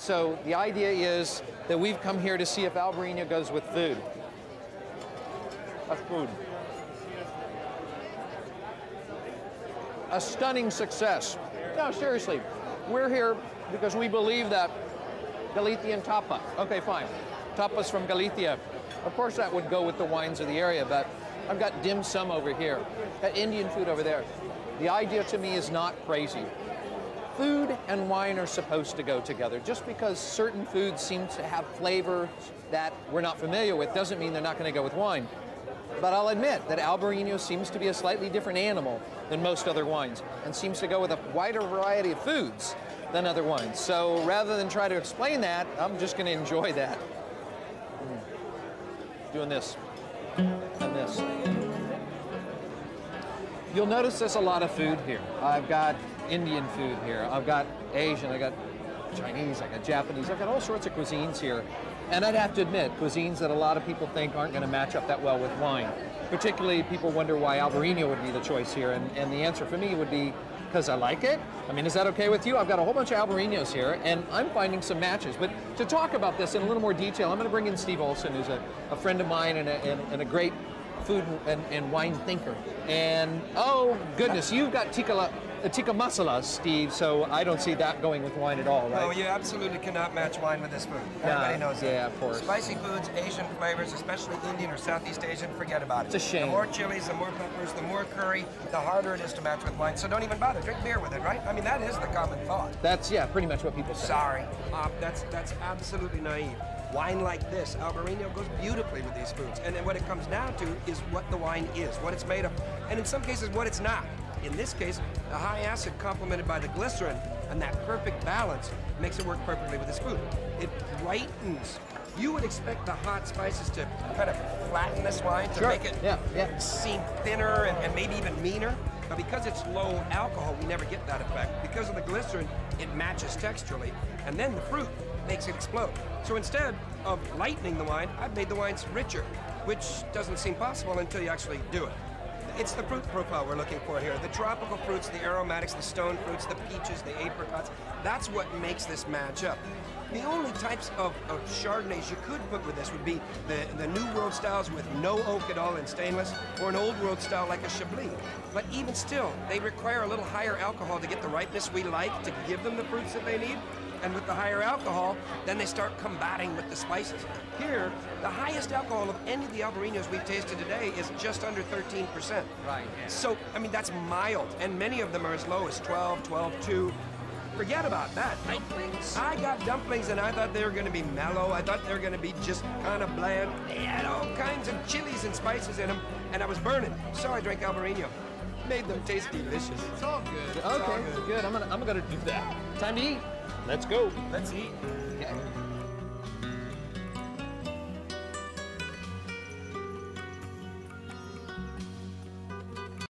So the idea is that we've come here to see if Albarino goes with food. That's food. A stunning success. No, seriously, we're here because we believe that Galician tapa. Okay, fine. Tapas from Galicia. Of course, that would go with the wines of the area, but I've got dim sum over here, got Indian food over there. The idea to me is not crazy. Food and wine are supposed to go together. Just because certain foods seem to have flavors that we're not familiar with doesn't mean they're not going to go with wine. But I'll admit that Albarino seems to be a slightly different animal than most other wines and seems to go with a wider variety of foods than other wines. So rather than try to explain that, I'm just going to enjoy that. Doing this and this. You'll notice there's a lot of food here. I've got Indian food here. I've got Asian, I got Chinese, I got Japanese. I've got all sorts of cuisines here. And I'd have to admit, cuisines that a lot of people think aren't going to match up that well with wine. Particularly, people wonder why Albarino would be the choice here. And the answer for me would be because I like it. I mean, is that okay with you? I've got a whole bunch of Albarinos here, and I'm finding some matches. But to talk about this in a little more detail, I'm going to bring in Steve Olson, who's a friend of mine and a great food and wine thinker. And, oh, goodness, you've got tikka masala, Steve, so I don't see that going with wine at all, right? No, you absolutely cannot match wine with this food. Everybody knows that. Yeah, of course. Spicy foods, Asian flavors, especially Indian or Southeast Asian, forget about it. It's a shame. The more chilies, the more peppers, the more curry, the harder it is to match with wine. So don't even bother. Drink beer with it, right? I mean, that is the common thought. That's, yeah, pretty much what people say. Sorry. That's absolutely naive. Wine like this, Albarino, goes beautifully with these foods. And then what it comes down to is what the wine is, what it's made of, and in some cases, what it's not. In this case, the high acid complemented by the glycerin and that perfect balance makes it work perfectly with this food. It brightens. You would expect the hot spices to kind of flatten this wine, to make it seem thinner and maybe even meaner. But because it's low alcohol, we never get that effect. Because of the glycerin, it matches texturally, and then the fruit makes it explode. So instead of lightening the wine, I've made the wines richer, which doesn't seem possible until you actually do it. It's the fruit profile we're looking for here. The tropical fruits, the aromatics, the stone fruits, the peaches, the apricots. That's what makes this match up. The only types of Chardonnays you could put with this would be the New World styles with no oak at all in stainless, or an Old World style like a Chablis. But even still, they require a little higher alcohol to get the ripeness we like, to give them the fruits that they need. And with the higher alcohol, then they start combating with the spices. Here, the highest alcohol of any of the Albarinos we've tasted today is just under 13%. Right. Yeah. So, I mean, that's mild, and many of them are as low as 12, 12.2. Forget about that. I got dumplings, and I thought they were going to be mellow. I thought they were going to be just kind of bland. They had all kinds of chilies and spices in them, and I was burning. So I drank Albarino. Made them taste delicious. It's all good. Okay, good. I'm gonna do that. Time to eat. Let's go. Let's eat. Okay.